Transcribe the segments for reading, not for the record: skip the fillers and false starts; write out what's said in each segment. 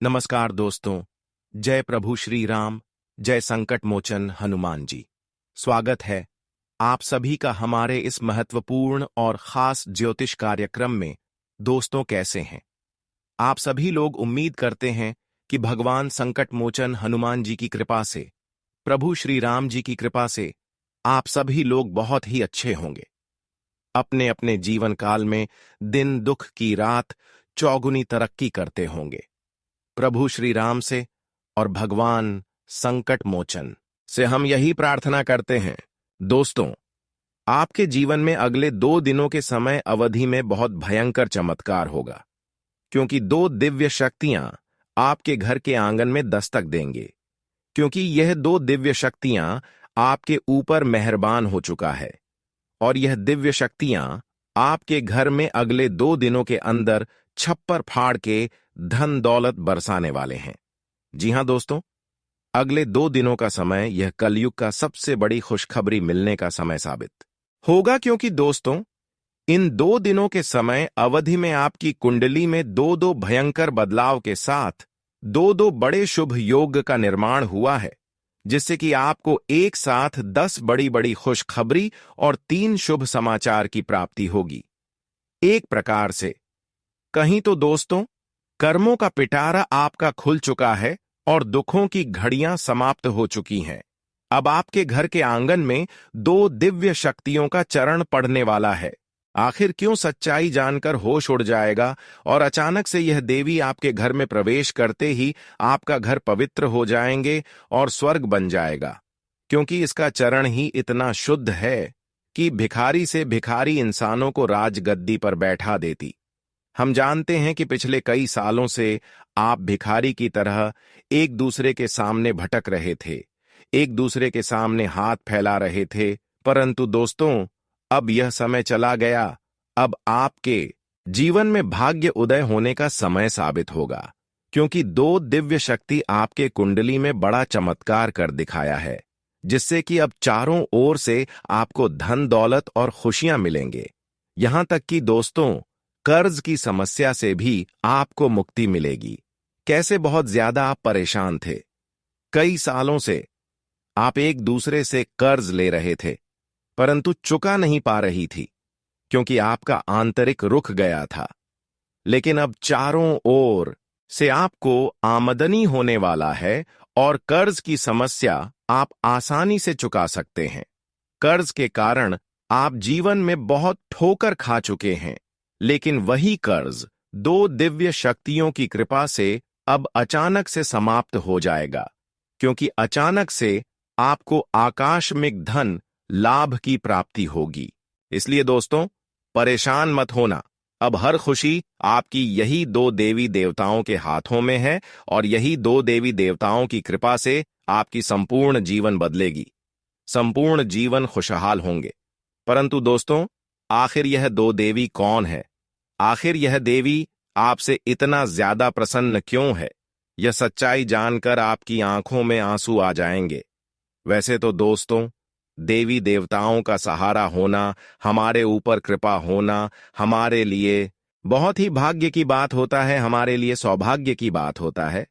नमस्कार दोस्तों। जय प्रभु श्री राम। जय संकट मोचन हनुमान जी। स्वागत है आप सभी का हमारे इस महत्वपूर्ण और खास ज्योतिष कार्यक्रम में। दोस्तों, कैसे हैं आप सभी लोग? उम्मीद करते हैं कि भगवान संकट मोचन हनुमान जी की कृपा से, प्रभु श्री राम जी की कृपा से आप सभी लोग बहुत ही अच्छे होंगे। अपने अपने जीवन काल में दिन दुख की रात चौगुनी तरक्की करते होंगे। प्रभु श्री राम से और भगवान संकट मोचन से हम यही प्रार्थना करते हैं। दोस्तों, आपके जीवन में अगले 2 दिनों के समय अवधि में बहुत भयंकर चमत्कार होगा, क्योंकि 2 दिव्य शक्तियां आपके घर के आंगन में दस्तक देंगे। क्योंकि यह 2 दिव्य शक्तियां आपके ऊपर मेहरबान हो चुका है, और यह दिव्य शक्तियां आपके घर में अगले 2 दिनों के अंदर छप्पर फाड़ के धन दौलत बरसाने वाले हैं। जी हां दोस्तों, अगले 2 दिनों का समय यह कलयुग का सबसे बड़ी खुशखबरी मिलने का समय साबित होगा। क्योंकि दोस्तों, इन 2 दिनों के समय अवधि में आपकी कुंडली में 2 भयंकर बदलाव के साथ 2 बड़े शुभ योग का निर्माण हुआ है, जिससे कि आपको एक साथ 10 बड़ी बड़ी खुशखबरी और 3 शुभ समाचार की प्राप्ति होगी। एक प्रकार से कहीं तो दोस्तों, कर्मों का पिटारा आपका खुल चुका है और दुखों की घड़ियां समाप्त हो चुकी हैं। अब आपके घर के आंगन में 2 दिव्य शक्तियों का चरण पड़ने वाला है। आखिर क्यों सच्चाई जानकर होश उड़ जाएगा और अचानक से यह देवी आपके घर में प्रवेश करते ही आपका घर पवित्र हो जाएंगे और स्वर्ग बन जाएगा। क्योंकि इसका चरण ही इतना शुद्ध है कि भिखारी से भिखारी इंसानों को राजगद्दी पर बैठा देती। हम जानते हैं कि पिछले कई सालों से आप भिखारी की तरह एक दूसरे के सामने भटक रहे थे, एक दूसरे के सामने हाथ फैला रहे थे। परंतु दोस्तों, अब यह समय चला गया। अब आपके जीवन में भाग्य उदय होने का समय साबित होगा, क्योंकि 2 दिव्य शक्ति आपके कुंडली में बड़ा चमत्कार कर दिखाया है, जिससे कि अब चारों ओर से आपको धन दौलत और खुशियां मिलेंगे। यहां तक कि दोस्तों, कर्ज की समस्या से भी आपको मुक्ति मिलेगी। कैसे बहुत ज्यादा आप परेशान थे, कई सालों से आप एक दूसरे से कर्ज ले रहे थे, परंतु चुका नहीं पा रही थी, क्योंकि आपका आंतरिक रुक गया था। लेकिन अब चारों ओर से आपको आमदनी होने वाला है और कर्ज की समस्या आप आसानी से चुका सकते हैं। कर्ज के कारण आप जीवन में बहुत ठोकर खा चुके हैं, लेकिन वही कर्ज 2 दिव्य शक्तियों की कृपा से अब अचानक से समाप्त हो जाएगा। क्योंकि अचानक से आपको आकस्मिक धन लाभ की प्राप्ति होगी। इसलिए दोस्तों, परेशान मत होना। अब हर खुशी आपकी यही 2 देवी देवताओं के हाथों में है, और यही 2 देवी देवताओं की कृपा से आपकी संपूर्ण जीवन बदलेगी, संपूर्ण जीवन खुशहाल होंगे। परंतु दोस्तों, आखिर यह 2 देवी कौन है? आखिर यह देवी आपसे इतना ज्यादा प्रसन्न क्यों है? यह सच्चाई जानकर आपकी आंखों में आंसू आ जाएंगे। वैसे तो दोस्तों, देवी देवताओं का सहारा होना, हमारे ऊपर कृपा होना हमारे लिए बहुत ही भाग्य की बात होता है, हमारे लिए सौभाग्य की बात होता है।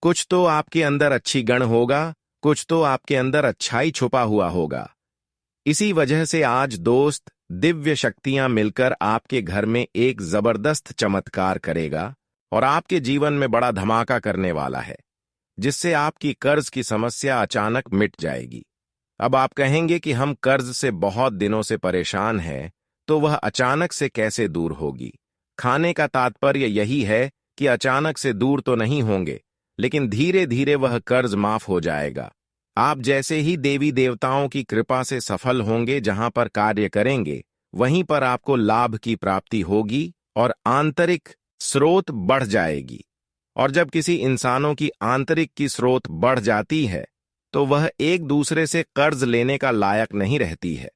कुछ तो आपके अंदर अच्छी गण होगा, कुछ तो आपके अंदर अच्छाई छुपा हुआ होगा। इसी वजह से आज दोस्त, दिव्य शक्तियां मिलकर आपके घर में एक जबरदस्त चमत्कार करेगा और आपके जीवन में बड़ा धमाका करने वाला है, जिससे आपकी कर्ज की समस्या अचानक मिट जाएगी। अब आप कहेंगे कि हम कर्ज से बहुत दिनों से परेशान हैं, तो वह अचानक से कैसे दूर होगी? खाने का तात्पर्य यही है कि अचानक से दूर तो नहीं होंगे, लेकिन धीरे धीरे वह कर्ज माफ हो जाएगा। आप जैसे ही देवी देवताओं की कृपा से सफल होंगे, जहां पर कार्य करेंगे वहीं पर आपको लाभ की प्राप्ति होगी और आंतरिक स्रोत बढ़ जाएगी। और जब किसी इंसानों की आंतरिक की स्रोत बढ़ जाती है, तो वह एक दूसरे से कर्ज लेने का लायक नहीं रहती है।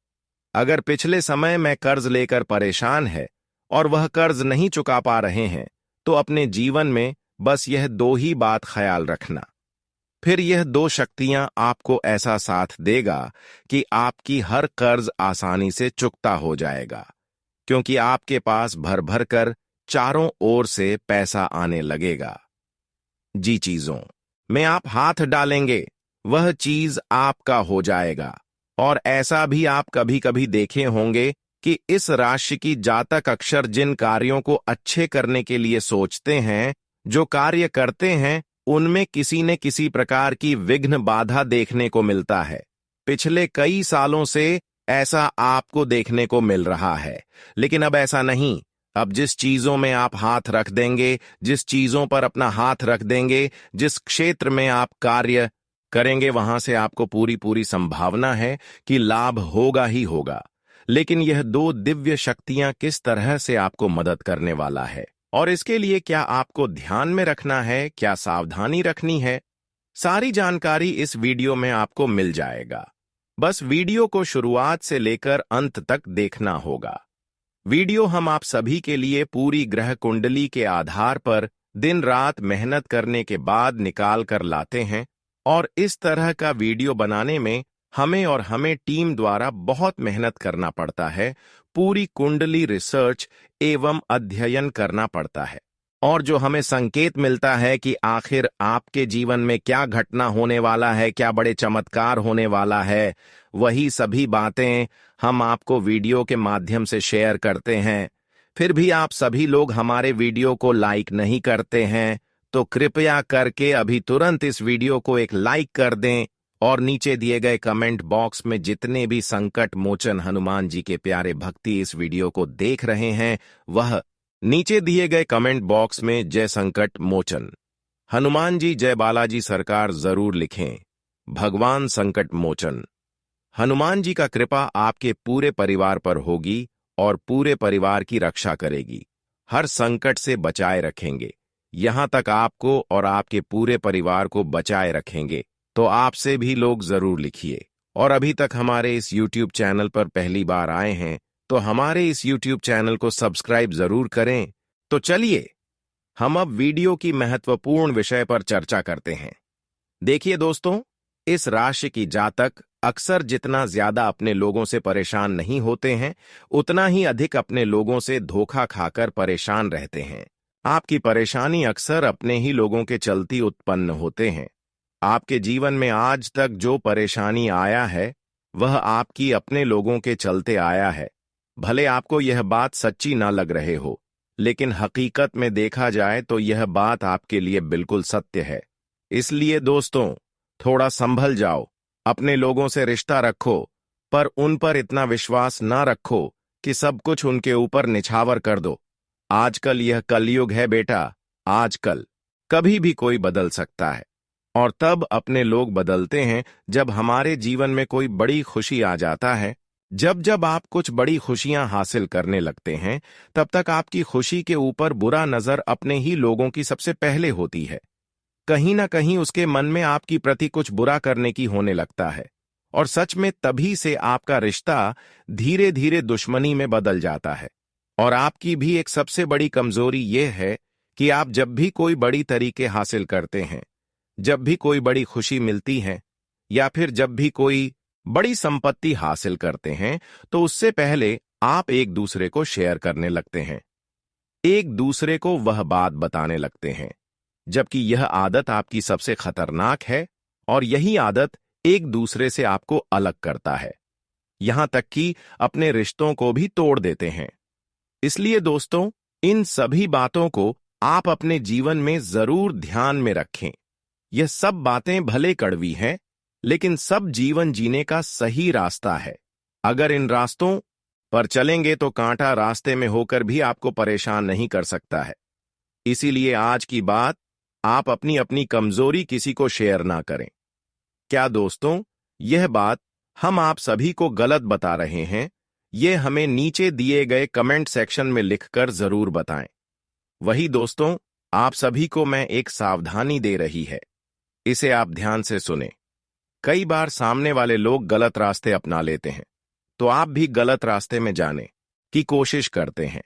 अगर पिछले समय में कर्ज लेकर परेशान है और वह कर्ज नहीं चुका पा रहे हैं, तो अपने जीवन में बस यह 2 ही बात ख्याल रखना। फिर यह 2 शक्तियां आपको ऐसा साथ देगा कि आपकी हर कर्ज आसानी से चुकता हो जाएगा, क्योंकि आपके पास भर भर कर चारों ओर से पैसा आने लगेगा। जी चीजों में आप हाथ डालेंगे वह चीज आपका हो जाएगा। और ऐसा भी आप कभी कभी देखे होंगे कि इस राशि की जातक अक्सर जिन कार्यों को अच्छे करने के लिए सोचते हैं, जो कार्य करते हैं, उनमें किसी न किसी प्रकार की विघ्न बाधा देखने को मिलता है। पिछले कई सालों से ऐसा आपको देखने को मिल रहा है। लेकिन अब ऐसा नहीं। अब जिस चीजों में आप हाथ रख देंगे, जिस चीजों पर अपना हाथ रख देंगे, जिस क्षेत्र में आप कार्य करेंगे, वहां से आपको पूरी पूरी संभावना है कि लाभ होगा ही होगा। लेकिन यह दो दिव्य शक्तियां किस तरह से आपको मदद करने वाला है और इसके लिए क्या आपको ध्यान में रखना है, क्या सावधानी रखनी है, सारी जानकारी इस वीडियो में आपको मिल जाएगा। बस वीडियो को शुरुआत से लेकर अंत तक देखना होगा। वीडियो हम आप सभी के लिए पूरी ग्रह कुंडली के आधार पर दिन रात मेहनत करने के बाद निकाल कर लाते हैं और इस तरह का वीडियो बनाने में हमें टीम द्वारा बहुत मेहनत करना पड़ता है, पूरी कुंडली रिसर्च एवं अध्ययन करना पड़ता है। और जो हमें संकेत मिलता है कि आखिर आपके जीवन में क्या घटना होने वाला है, क्या बड़े चमत्कार होने वाला है, वही सभी बातें हम आपको वीडियो के माध्यम से शेयर करते हैं। फिर भी आप सभी लोग हमारे वीडियो को लाइक नहीं करते हैं, तो कृपया करके अभी तुरंत इस वीडियो को एक लाइक कर दें और नीचे दिए गए कमेंट बॉक्स में जितने भी संकट मोचन हनुमान जी के प्यारे भक्ति इस वीडियो को देख रहे हैं, वह नीचे दिए गए कमेंट बॉक्स में जय संकट मोचन हनुमान जी, जय बालाजी सरकार जरूर लिखें। भगवान संकट मोचन हनुमान जी का कृपा आपके पूरे परिवार पर होगी और पूरे परिवार की रक्षा करेगी, हर संकट से बचाए रखेंगे, यहां तक आपको और आपके पूरे परिवार को बचाए रखेंगे। तो आपसे भी लोग जरूर लिखिए। और अभी तक हमारे इस YouTube चैनल पर पहली बार आए हैं तो हमारे इस YouTube चैनल को सब्सक्राइब जरूर करें। तो चलिए हम अब वीडियो की महत्वपूर्ण विषय पर चर्चा करते हैं। देखिए दोस्तों, इस राशि की जातक अक्सर जितना ज्यादा अपने लोगों से परेशान नहीं होते हैं, उतना ही अधिक अपने लोगों से धोखा खाकर परेशान रहते हैं। आपकी परेशानी अक्सर अपने ही लोगों के चलती उत्पन्न होते हैं। आपके जीवन में आज तक जो परेशानी आया है, वह आपकी अपने लोगों के चलते आया है। भले आपको यह बात सच्ची ना लग रहे हो, लेकिन हकीकत में देखा जाए तो यह बात आपके लिए बिल्कुल सत्य है। इसलिए दोस्तों, थोड़ा संभल जाओ, अपने लोगों से रिश्ता रखो, पर उन पर इतना विश्वास ना रखो कि सब कुछ उनके ऊपर निछावर कर दो। आजकल यह कलयुग है बेटा, आजकल कभी भी कोई बदल सकता है। और तब अपने लोग बदलते हैं जब हमारे जीवन में कोई बड़ी खुशी आ जाता है। जब आप कुछ बड़ी खुशियां हासिल करने लगते हैं, तब तक आपकी खुशी के ऊपर बुरा नजर अपने ही लोगों की सबसे पहले होती है। कहीं ना कहीं उसके मन में आपकी प्रति कुछ बुरा करने की होने लगता है और सच में तभी से आपका रिश्ता धीरे धीरे दुश्मनी में बदल जाता है। और आपकी भी एक सबसे बड़ी कमजोरी यह है कि आप जब भी कोई बड़ी तरीके हासिल करते हैं, जब भी कोई बड़ी खुशी मिलती है या फिर जब भी कोई बड़ी संपत्ति हासिल करते हैं, तो उससे पहले आप एक दूसरे को शेयर करने लगते हैं, एक दूसरे को वह बात बताने लगते हैं, जबकि यह आदत आपकी सबसे खतरनाक है और यही आदत एक दूसरे से आपको अलग करता है, यहां तक कि अपने रिश्तों को भी तोड़ देते हैं। इसलिए दोस्तों, इन सभी बातों को आप अपने जीवन में जरूर ध्यान में रखें। यह सब बातें भले कड़वी हैं, लेकिन सब जीवन जीने का सही रास्ता है। अगर इन रास्तों पर चलेंगे तो कांटा रास्ते में होकर भी आपको परेशान नहीं कर सकता है। इसीलिए आज की बात, आप अपनी अपनी कमजोरी किसी को शेयर ना करें। क्या दोस्तों, यह बात हम आप सभी को गलत बता रहे हैं? यह हमें नीचे दिए गए कमेंट सेक्शन में लिखकर जरूर बताएं। वही दोस्तों, आप सभी को मैं एक सावधानी दे रही है, इसे आप ध्यान से सुने। कई बार सामने वाले लोग गलत रास्ते अपना लेते हैं, तो आप भी गलत रास्ते में जाने की कोशिश करते हैं।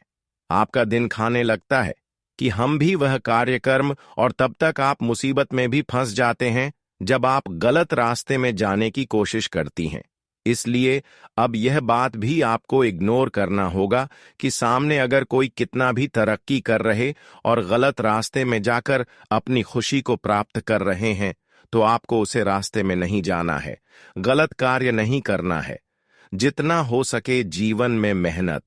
आपका दिन खाने लगता है कि हम भी वह कार्यक्रम, और तब तक आप मुसीबत में भी फंस जाते हैं जब आप गलत रास्ते में जाने की कोशिश करती हैं। इसलिए अब यह बात भी आपको इग्नोर करना होगा कि सामने अगर कोई कितना भी तरक्की कर रहे और गलत रास्ते में जाकर अपनी खुशी को प्राप्त कर रहे हैं, तो आपको उसे रास्ते में नहीं जाना है, गलत कार्य नहीं करना है। जितना हो सके जीवन में मेहनत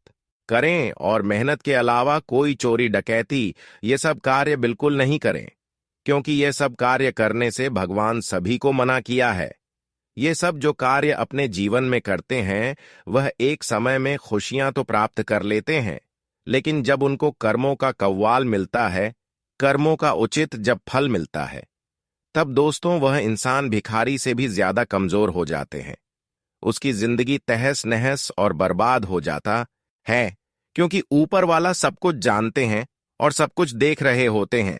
करें, और मेहनत के अलावा कोई चोरी डकैती ये सब कार्य बिल्कुल नहीं करें, क्योंकि ये सब कार्य करने से भगवान सभी को मना किया है। ये सब जो कार्य अपने जीवन में करते हैं वह एक समय में खुशियां तो प्राप्त कर लेते हैं, लेकिन जब उनको कर्मों का कव्वाल मिलता है, कर्मों का उचित जब फल मिलता है, तब दोस्तों वह इंसान भिखारी से भी ज्यादा कमजोर हो जाते हैं। उसकी जिंदगी तहस नहस और बर्बाद हो जाता है, क्योंकि ऊपर वाला सब कुछ जानते हैं और सब कुछ देख रहे होते हैं।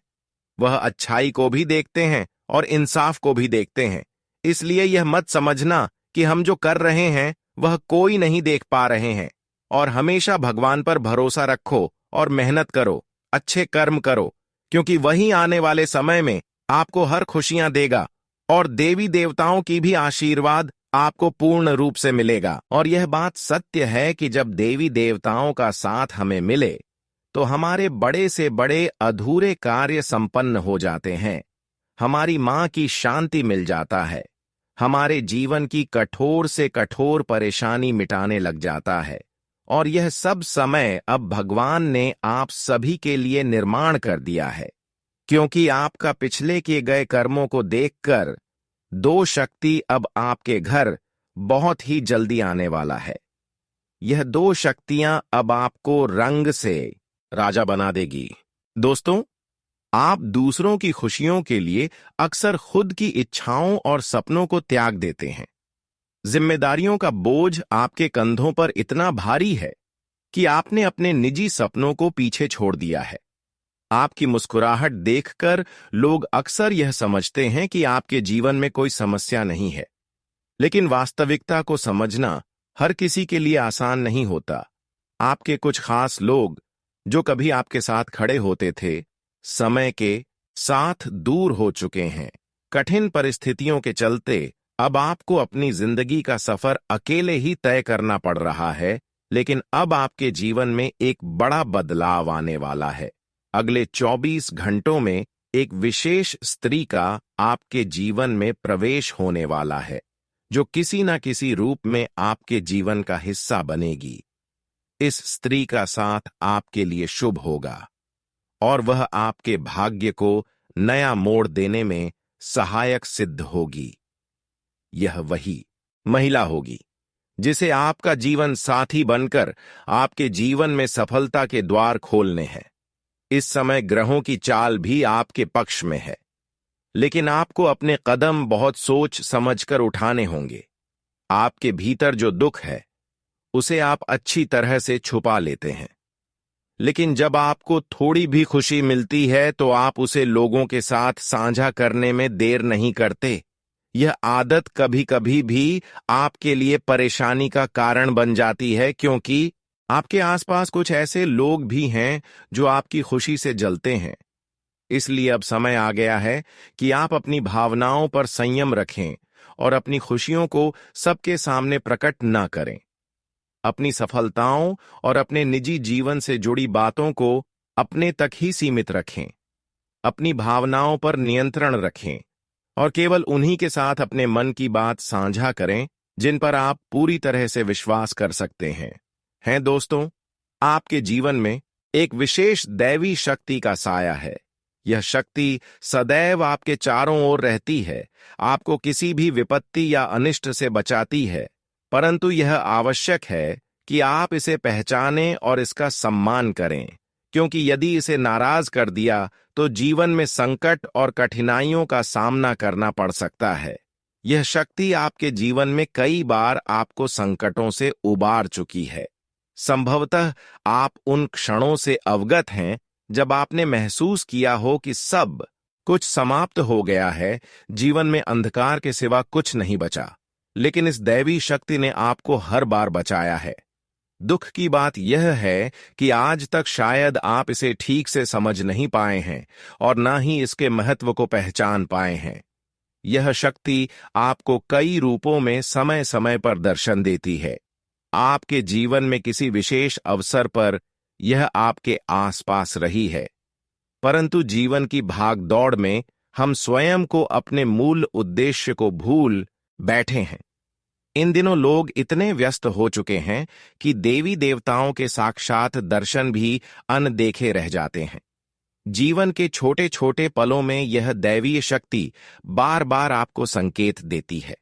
वह अच्छाई को भी देखते हैं और इंसाफ को भी देखते हैं। इसलिए यह मत समझना कि हम जो कर रहे हैं वह कोई नहीं देख पा रहे हैं, और हमेशा भगवान पर भरोसा रखो और मेहनत करो, अच्छे कर्म करो, क्योंकि वही आने वाले समय में आपको हर खुशियां देगा और देवी देवताओं की भी आशीर्वाद आपको पूर्ण रूप से मिलेगा। और यह बात सत्य है कि जब देवी देवताओं का साथ हमें मिले तो हमारे बड़े से बड़े अधूरे कार्य संपन्न हो जाते हैं, हमारी मां की शांति मिल जाता है, हमारे जीवन की कठोर से कठोर परेशानी मिटाने लग जाता है। और यह सब समय अब भगवान ने आप सभी के लिए निर्माण कर दिया है, क्योंकि आपका पिछले किए गए कर्मों को देखकर दो शक्ति अब आपके घर बहुत ही जल्दी आने वाला है। यह दो शक्तियां अब आपको रंग से राजा बना देगी। दोस्तों, आप दूसरों की खुशियों के लिए अक्सर खुद की इच्छाओं और सपनों को त्याग देते हैं। जिम्मेदारियों का बोझ आपके कंधों पर इतना भारी है कि आपने अपने निजी सपनों को पीछे छोड़ दिया है। आपकी मुस्कुराहट देखकर लोग अक्सर यह समझते हैं कि आपके जीवन में कोई समस्या नहीं है, लेकिन वास्तविकता को समझना हर किसी के लिए आसान नहीं होता। आपके कुछ खास लोग जो कभी आपके साथ खड़े होते थे, समय के साथ दूर हो चुके हैं। कठिन परिस्थितियों के चलते अब आपको अपनी जिंदगी का सफर अकेले ही तय करना पड़ रहा है, लेकिन अब आपके जीवन में एक बड़ा बदलाव आने वाला है। अगले 24 घंटों में एक विशेष स्त्री का आपके जीवन में प्रवेश होने वाला है, जो किसी न किसी रूप में आपके जीवन का हिस्सा बनेगी। इस स्त्री का साथ आपके लिए शुभ होगा और वह आपके भाग्य को नया मोड़ देने में सहायक सिद्ध होगी। यह वही महिला होगी जिसे आपका जीवन साथी बनकर आपके जीवन में सफलता के द्वार खोलने हैं। इस समय ग्रहों की चाल भी आपके पक्ष में है, लेकिन आपको अपने कदम बहुत सोच समझकर उठाने होंगे। आपके भीतर जो दुख है उसे आप अच्छी तरह से छुपा लेते हैं, लेकिन जब आपको थोड़ी भी खुशी मिलती है तो आप उसे लोगों के साथ साझा करने में देर नहीं करते। यह आदत कभी कभी भी आपके लिए परेशानी का कारण बन जाती है, क्योंकि आपके आसपास कुछ ऐसे लोग भी हैं जो आपकी खुशी से जलते हैं। इसलिए अब समय आ गया है कि आप अपनी भावनाओं पर संयम रखें और अपनी खुशियों को सबके सामने प्रकट न करें। अपनी सफलताओं और अपने निजी जीवन से जुड़ी बातों को अपने तक ही सीमित रखें। अपनी भावनाओं पर नियंत्रण रखें और केवल उन्हीं के साथ अपने मन की बात साझा करें जिन पर आप पूरी तरह से विश्वास कर सकते हैं दोस्तों, आपके जीवन में एक विशेष दैवी शक्ति का साया है। यह शक्ति सदैव आपके चारों ओर रहती है, आपको किसी भी विपत्ति या अनिष्ट से बचाती है, परंतु यह आवश्यक है कि आप इसे पहचानें और इसका सम्मान करें, क्योंकि यदि इसे नाराज कर दिया तो जीवन में संकट और कठिनाइयों का सामना करना पड़ सकता है। यह शक्ति आपके जीवन में कई बार आपको संकटों से उबार चुकी है। संभवतः आप उन क्षणों से अवगत हैं जब आपने महसूस किया हो कि सब कुछ समाप्त हो गया है, जीवन में अंधकार के सिवा कुछ नहीं बचा, लेकिन इस दैवी शक्ति ने आपको हर बार बचाया है। दुख की बात यह है कि आज तक शायद आप इसे ठीक से समझ नहीं पाए हैं और ना ही इसके महत्व को पहचान पाए हैं। यह शक्ति आपको कई रूपों में समय समय पर दर्शन देती है। आपके जीवन में किसी विशेष अवसर पर यह आपके आसपास रही है, परंतु जीवन की भागदौड़ में हम स्वयं को अपने मूल उद्देश्य को भूल बैठे हैं। इन दिनों लोग इतने व्यस्त हो चुके हैं कि देवी देवताओं के साक्षात दर्शन भी अनदेखे रह जाते हैं। जीवन के छोटे छोटे पलों में यह दैवीय शक्ति बार बार आपको संकेत देती है,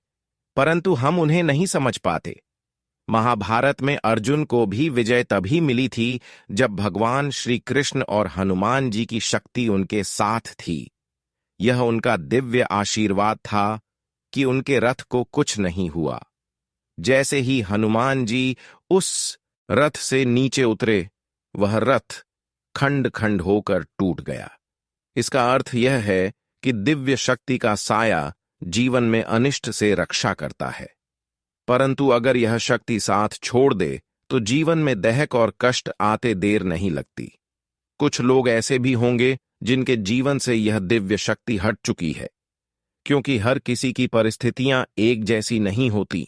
परंतु हम उन्हें नहीं समझ पाते। महाभारत में अर्जुन को भी विजय तभी मिली थी जब भगवान श्री कृष्ण और हनुमान जी की शक्ति उनके साथ थी। यह उनका दिव्य आशीर्वाद था कि उनके रथ को कुछ नहीं हुआ। जैसे ही हनुमान जी उस रथ से नीचे उतरे, वह रथ खंड खंड होकर टूट गया। इसका अर्थ यह है कि दिव्य शक्ति का साया जीवन में अनिष्ट से रक्षा करता है, परंतु अगर यह शक्ति साथ छोड़ दे तो जीवन में दहक और कष्ट आते देर नहीं लगती। कुछ लोग ऐसे भी होंगे जिनके जीवन से यह दिव्य शक्ति हट चुकी है, क्योंकि हर किसी की परिस्थितियां एक जैसी नहीं होती।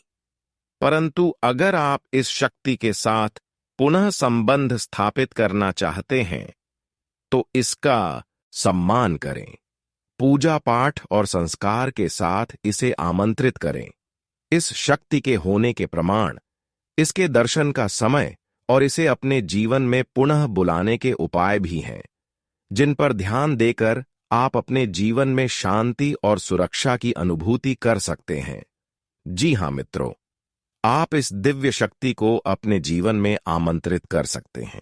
परंतु अगर आप इस शक्ति के साथ पुनः संबंध स्थापित करना चाहते हैं तो इसका सम्मान करें, पूजा पाठ और संस्कार के साथ इसे आमंत्रित करें। इस शक्ति के होने के प्रमाण, इसके दर्शन का समय और इसे अपने जीवन में पुनः बुलाने के उपाय भी हैं, जिन पर ध्यान देकर आप अपने जीवन में शांति और सुरक्षा की अनुभूति कर सकते हैं। जी हां मित्रों, आप इस दिव्य शक्ति को अपने जीवन में आमंत्रित कर सकते हैं।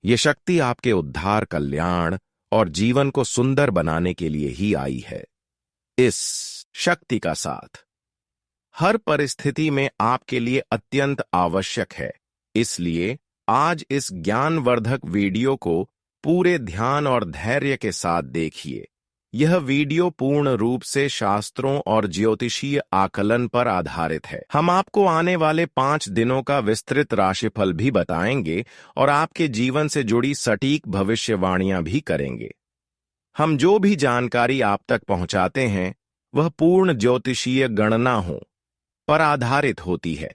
ये शक्ति आपके उद्धार, कल्याण और जीवन को सुंदर बनाने के लिए ही आई है। इस शक्ति का साथ हर परिस्थिति में आपके लिए अत्यंत आवश्यक है। इसलिए आज इस ज्ञानवर्धक वीडियो को पूरे ध्यान और धैर्य के साथ देखिए। यह वीडियो पूर्ण रूप से शास्त्रों और ज्योतिषीय आकलन पर आधारित है। हम आपको आने वाले 5 दिनों का विस्तृत राशिफल भी बताएंगे और आपके जीवन से जुड़ी सटीक भविष्यवाणियां भी करेंगे। हम जो भी जानकारी आप तक पहुंचाते हैं वह पूर्ण ज्योतिषीय गणनाओं पर आधारित होती है।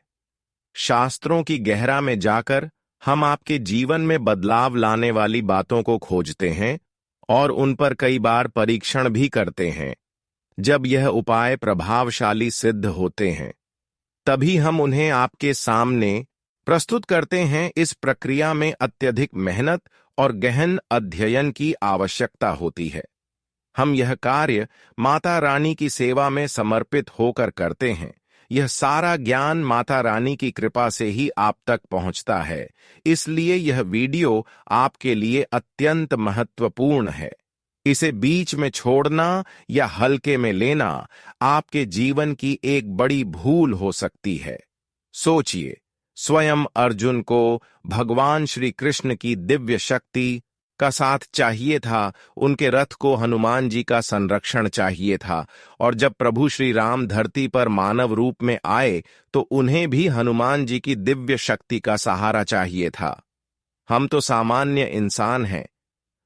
शास्त्रों की गहरा में जाकर हम आपके जीवन में बदलाव लाने वाली बातों को खोजते हैं और उन पर कई बार परीक्षण भी करते हैं। जब यह उपाय प्रभावशाली सिद्ध होते हैं, तभी हम उन्हें आपके सामने प्रस्तुत करते हैं। इस प्रक्रिया में अत्यधिक मेहनत और गहन अध्ययन की आवश्यकता होती है। हम यह कार्य माता रानी की सेवा में समर्पित होकर करते हैं। यह सारा ज्ञान माता रानी की कृपा से ही आप तक पहुंचता है, इसलिए यह वीडियो आपके लिए अत्यंत महत्वपूर्ण है। इसे बीच में छोड़ना या हल्के में लेना आपके जीवन की एक बड़ी भूल हो सकती है। सोचिए, स्वयं अर्जुन को भगवान श्री कृष्ण की दिव्य शक्ति का साथ चाहिए था, उनके रथ को हनुमान जी का संरक्षण चाहिए था, और जब प्रभु श्री राम धरती पर मानव रूप में आए तो उन्हें भी हनुमान जी की दिव्य शक्ति का सहारा चाहिए था। हम तो सामान्य इंसान हैं,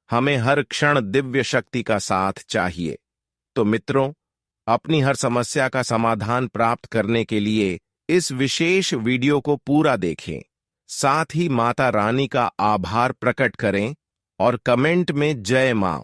हमें हर क्षण दिव्य शक्ति का साथ चाहिए। तो मित्रों, अपनी हर समस्या का समाधान प्राप्त करने के लिए इस विशेष वीडियो को पूरा देखें। साथ ही माता रानी का आभार प्रकट करें और कमेंट में जय मां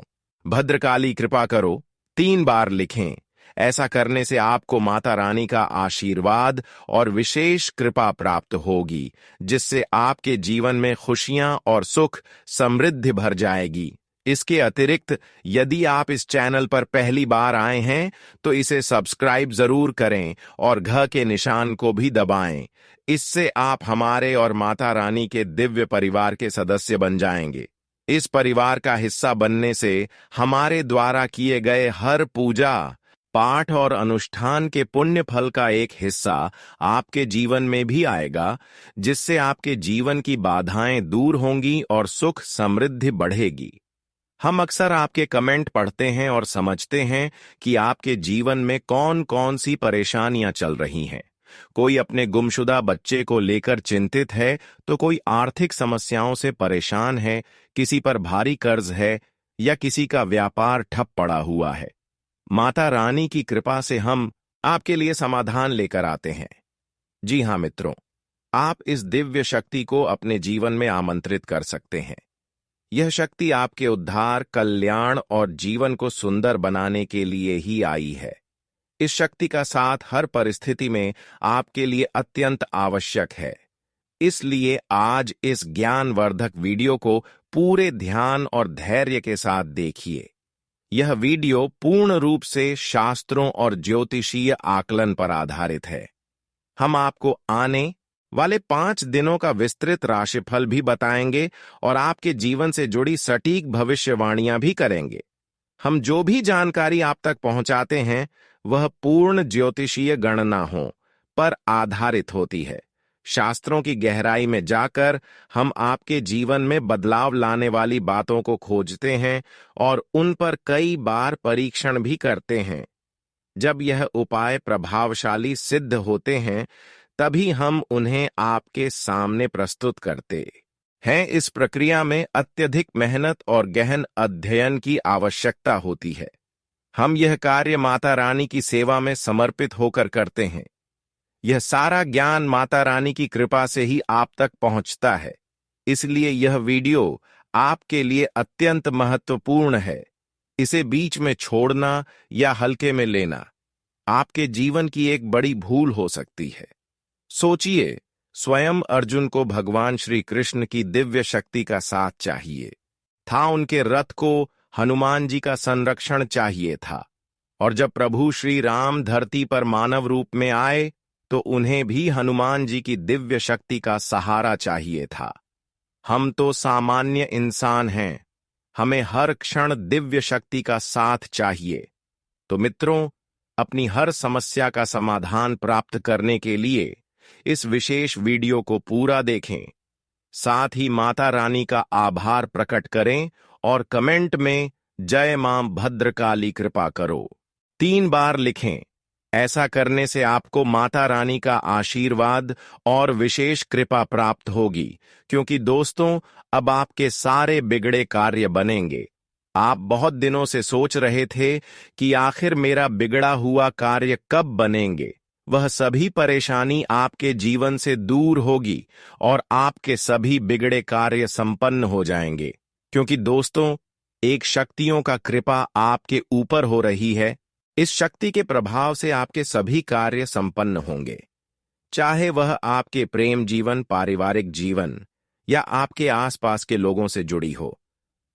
भद्रकाली कृपा करो 3 बार लिखें। ऐसा करने से आपको माता रानी का आशीर्वाद और विशेष कृपा प्राप्त होगी, जिससे आपके जीवन में खुशियां और सुख समृद्धि भर जाएगी। इसके अतिरिक्त यदि आप इस चैनल पर पहली बार आए हैं तो इसे सब्सक्राइब जरूर करें और घ के निशान को भी दबाएं। इससे आप हमारे और माता रानी के दिव्य परिवार के सदस्य बन जाएंगे। इस परिवार का हिस्सा बनने से हमारे द्वारा किए गए हर पूजा, पाठ और अनुष्ठान के पुण्य फल का एक हिस्सा आपके जीवन में भी आएगा, जिससे आपके जीवन की बाधाएं दूर होंगी और सुख समृद्धि बढ़ेगी। हम अक्सर आपके कमेंट पढ़ते हैं और समझते हैं कि आपके जीवन में कौन कौन सी परेशानियां चल रही हैं। कोई अपने गुमशुदा बच्चे को लेकर चिंतित है, तो कोई आर्थिक समस्याओं से परेशान है, किसी पर भारी कर्ज है या किसी का व्यापार ठप पड़ा हुआ है। माता रानी की कृपा से हम आपके लिए समाधान लेकर आते हैं। जी हाँ मित्रों, आप इस दिव्य शक्ति को अपने जीवन में आमंत्रित कर सकते हैं। यह शक्ति आपके उद्धार, कल्याण और जीवन को सुंदर बनाने के लिए ही आई है। इस शक्ति का साथ हर परिस्थिति में आपके लिए अत्यंत आवश्यक है। इसलिए आज इस ज्ञानवर्धक वीडियो को पूरे ध्यान और धैर्य के साथ देखिए। यह वीडियो पूर्ण रूप से शास्त्रों और ज्योतिषीय आकलन पर आधारित है। हम आपको आने वाले 5 दिनों का विस्तृत राशिफल भी बताएंगे और आपके जीवन से जुड़ी सटीक भविष्यवाणियां भी करेंगे। हम जो भी जानकारी आप तक पहुंचाते हैं वह पूर्ण ज्योतिषीय गणनाओं पर आधारित होती है। शास्त्रों की गहराई में जाकर हम आपके जीवन में बदलाव लाने वाली बातों को खोजते हैं और उन पर कई बार परीक्षण भी करते हैं। जब यह उपाय प्रभावशाली सिद्ध होते हैं तभी हम उन्हें आपके सामने प्रस्तुत करते हैं। इस प्रक्रिया में अत्यधिक मेहनत और गहन अध्ययन की आवश्यकता होती है। हम यह कार्य माता रानी की सेवा में समर्पित होकर करते हैं। यह सारा ज्ञान माता रानी की कृपा से ही आप तक पहुंचता है। इसलिए यह वीडियो आपके लिए अत्यंत महत्वपूर्ण है। इसे बीच में छोड़ना या हल्के में लेना आपके जीवन की एक बड़ी भूल हो सकती है। सोचिए, स्वयं अर्जुन को भगवान श्री कृष्ण की दिव्य शक्ति का साथ चाहिए था। उनके रथ को हनुमान जी का संरक्षण चाहिए था। और जब प्रभु श्री राम धरती पर मानव रूप में आए तो उन्हें भी हनुमान जी की दिव्य शक्ति का सहारा चाहिए था। हम तो सामान्य इंसान हैं, हमें हर क्षण दिव्य शक्ति का साथ चाहिए। तो मित्रों, अपनी हर समस्या का समाधान प्राप्त करने के लिए इस विशेष वीडियो को पूरा देखें। साथ ही माता रानी का आभार प्रकट करें और कमेंट में जय मां भद्रकाली कृपा करो 3 बार लिखें। ऐसा करने से आपको माता रानी का आशीर्वाद और विशेष कृपा प्राप्त होगी, क्योंकि दोस्तों, अब आपके सारे बिगड़े कार्य बनेंगे। आप बहुत दिनों से सोच रहे थे कि आखिर मेरा बिगड़ा हुआ कार्य कब बनेंगे। वह सभी परेशानी आपके जीवन से दूर होगी और आपके सभी बिगड़े कार्य संपन्न हो जाएंगे, क्योंकि दोस्तों, एक शक्तियों का कृपा आपके ऊपर हो रही है। इस शक्ति के प्रभाव से आपके सभी कार्य संपन्न होंगे, चाहे वह आपके प्रेम जीवन, पारिवारिक जीवन या आपके आसपास के लोगों से जुड़ी हो।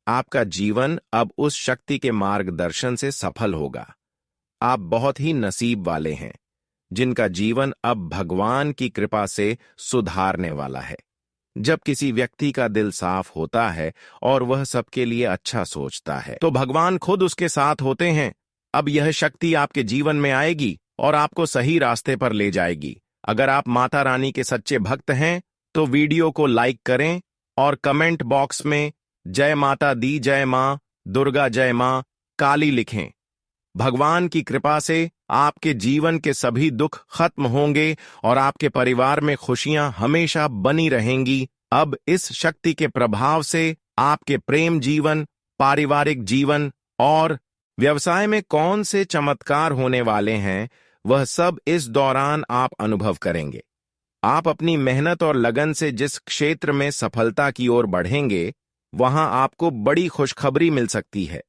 आपका जीवन अब उस शक्ति के मार्गदर्शन से सफल होगा। आप बहुत ही नसीब वाले हैं जिनका जीवन अब भगवान की कृपा से सुधारने वाला है। जब किसी व्यक्ति का दिल साफ होता है और वह सबके लिए अच्छा सोचता है तो भगवान खुद उसके साथ होते हैं। अब यह शक्ति आपके जीवन में आएगी और आपको सही रास्ते पर ले जाएगी। अगर आप माता रानी के सच्चे भक्त हैं तो वीडियो को लाइक करें और कमेंट बॉक्स में जय माता दी, जय मां दुर्गा, जय मां काली लिखें। भगवान की कृपा से आपके जीवन के सभी दुख खत्म होंगे और आपके परिवार में खुशियां हमेशा बनी रहेंगी। अब इस शक्ति के प्रभाव से आपके प्रेम जीवन, पारिवारिक जीवन और व्यवसाय में कौन से चमत्कार होने वाले हैं, वह सब इस दौरान आप अनुभव करेंगे। आप अपनी मेहनत और लगन से जिस क्षेत्र में सफलता की ओर बढ़ेंगे, वहां आपको बड़ी खुशखबरी मिल सकती है।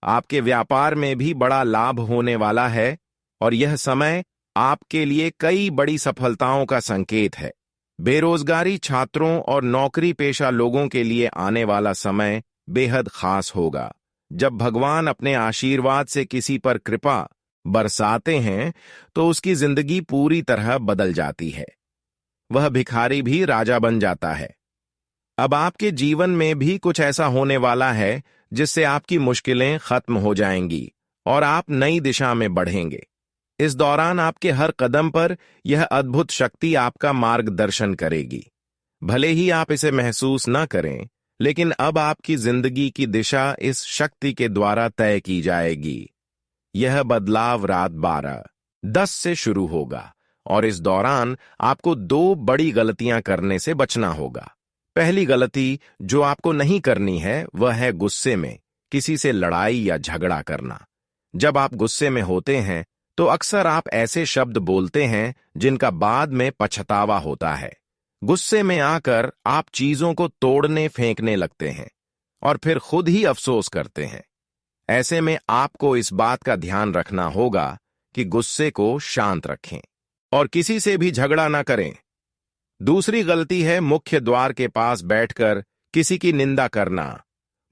आपके व्यापार में भी बड़ा लाभ होने वाला है और यह समय आपके लिए कई बड़ी सफलताओं का संकेत है। बेरोजगारी छात्रों और नौकरी पेशा लोगों के लिए आने वाला समय बेहद खास होगा। जब भगवान अपने आशीर्वाद से किसी पर कृपा बरसाते हैं तो उसकी जिंदगी पूरी तरह बदल जाती है। वह भिखारी भी राजा बन जाता है। अब आपके जीवन में भी कुछ ऐसा होने वाला है जिससे आपकी मुश्किलें खत्म हो जाएंगी और आप नई दिशा में बढ़ेंगे। इस दौरान आपके हर कदम पर यह अद्भुत शक्ति आपका मार्गदर्शन करेगी। भले ही आप इसे महसूस न करें, लेकिन अब आपकी जिंदगी की दिशा इस शक्ति के द्वारा तय की जाएगी। यह बदलाव रात 12:10 से शुरू होगा और इस दौरान आपको 2 बड़ी गलतियां करने से बचना होगा। पहली गलती जो आपको नहीं करनी है वह है गुस्से में किसी से लड़ाई या झगड़ा करना। जब आप गुस्से में होते हैं तो अक्सर आप ऐसे शब्द बोलते हैं जिनका बाद में पछतावा होता है। गुस्से में आकर आप चीजों को तोड़ने फेंकने लगते हैं और फिर खुद ही अफसोस करते हैं। ऐसे में आपको इस बात का ध्यान रखना होगा कि गुस्से को शांत रखें और किसी से भी झगड़ा ना करें। दूसरी गलती है मुख्य द्वार के पास बैठकर किसी की निंदा करना।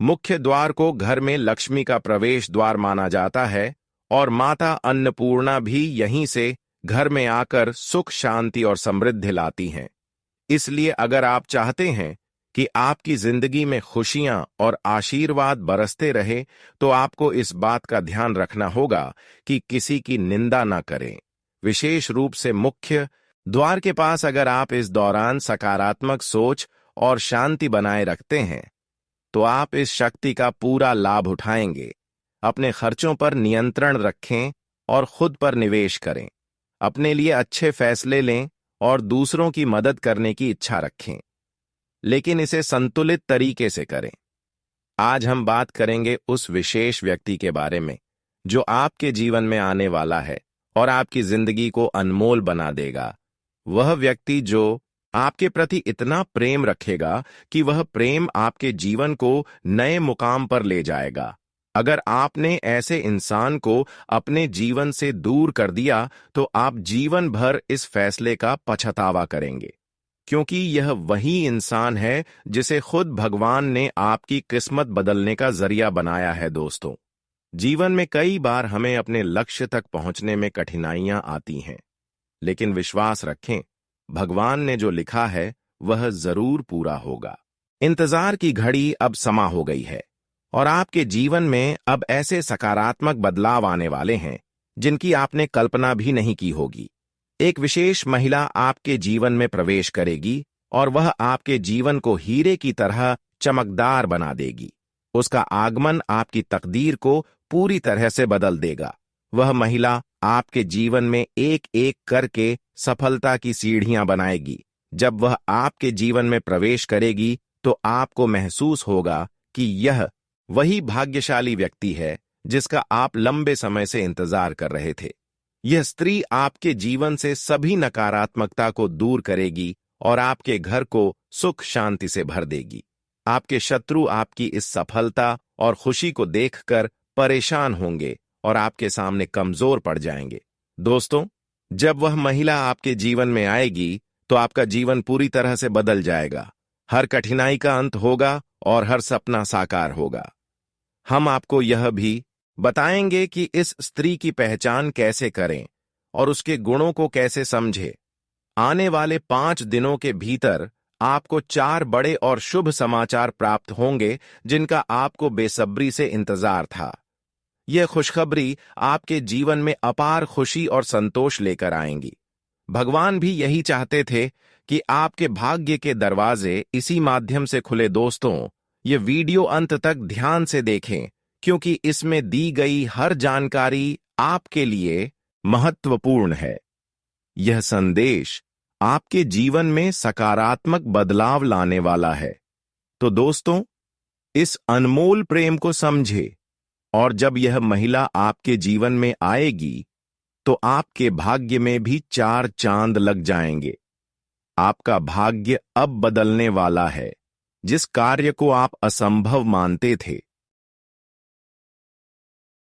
मुख्य द्वार को घर में लक्ष्मी का प्रवेश द्वार माना जाता है और माता अन्नपूर्णा भी यहीं से घर में आकर सुख शांति और समृद्धि लाती हैं। इसलिए अगर आप चाहते हैं कि आपकी जिंदगी में खुशियां और आशीर्वाद बरसते रहे तो आपको इस बात का ध्यान रखना होगा कि किसी की निंदा ना करें। विशेष रूप से मुख्य द्वार के पास अगर आप इस दौरान सकारात्मक सोच और शांति बनाए रखते हैं तो आप इस शक्ति का पूरा लाभ उठाएंगे। अपने खर्चों पर नियंत्रण रखें और खुद पर निवेश करें। अपने लिए अच्छे फैसले लें और दूसरों की मदद करने की इच्छा रखें, लेकिन इसे संतुलित तरीके से करें। आज हम बात करेंगे उस विशेष व्यक्ति के बारे में जो आपके जीवन में आने वाला है और आपकी जिंदगी को अनमोल बना देगा। वह व्यक्ति जो आपके प्रति इतना प्रेम रखेगा कि वह प्रेम आपके जीवन को नए मुकाम पर ले जाएगा। अगर आपने ऐसे इंसान को अपने जीवन से दूर कर दिया तो आप जीवन भर इस फैसले का पछतावा करेंगे, क्योंकि यह वही इंसान है जिसे खुद भगवान ने आपकी किस्मत बदलने का जरिया बनाया है। दोस्तों, जीवन में कई बार हमें अपने लक्ष्य तक पहुंचने में कठिनाइयां आती हैं, लेकिन विश्वास रखें, भगवान ने जो लिखा है वह जरूर पूरा होगा। इंतजार की घड़ी अब समा हो गई है और आपके जीवन में अब ऐसे सकारात्मक बदलाव आने वाले हैं जिनकी आपने कल्पना भी नहीं की होगी। एक विशेष महिला आपके जीवन में प्रवेश करेगी और वह आपके जीवन को हीरे की तरह चमकदार बना देगी। उसका आगमन आपकी तकदीर को पूरी तरह से बदल देगा। वह महिला आपके जीवन में एक एक करके सफलता की सीढ़ियां बनाएगी। जब वह आपके जीवन में प्रवेश करेगी तो आपको महसूस होगा कि यह वही भाग्यशाली व्यक्ति है जिसका आप लंबे समय से इंतजार कर रहे थे। यह स्त्री आपके जीवन से सभी नकारात्मकता को दूर करेगी और आपके घर को सुख शांति से भर देगी। आपके शत्रु आपकी इस सफलता और खुशी को देखकर परेशान होंगे और आपके सामने कमजोर पड़ जाएंगे। दोस्तों, जब वह महिला आपके जीवन में आएगी तो आपका जीवन पूरी तरह से बदल जाएगा। हर कठिनाई का अंत होगा और हर सपना साकार होगा। हम आपको यह भी बताएंगे कि इस स्त्री की पहचान कैसे करें और उसके गुणों को कैसे समझें। आने वाले 5 दिनों के भीतर आपको 4 बड़े और शुभ समाचार प्राप्त होंगे जिनका आपको बेसब्री से इंतजार था। यह खुशखबरी आपके जीवन में अपार खुशी और संतोष लेकर आएंगी। भगवान भी यही चाहते थे कि आपके भाग्य के दरवाजे इसी माध्यम से खुले। दोस्तों, ये वीडियो अंत तक ध्यान से देखें, क्योंकि इसमें दी गई हर जानकारी आपके लिए महत्वपूर्ण है। यह संदेश आपके जीवन में सकारात्मक बदलाव लाने वाला है। तो दोस्तों, इस अनमोल प्रेम को समझे और जब यह महिला आपके जीवन में आएगी तो आपके भाग्य में भी 4 चांद लग जाएंगे। आपका भाग्य अब बदलने वाला है। जिस कार्य को आप असंभव मानते थे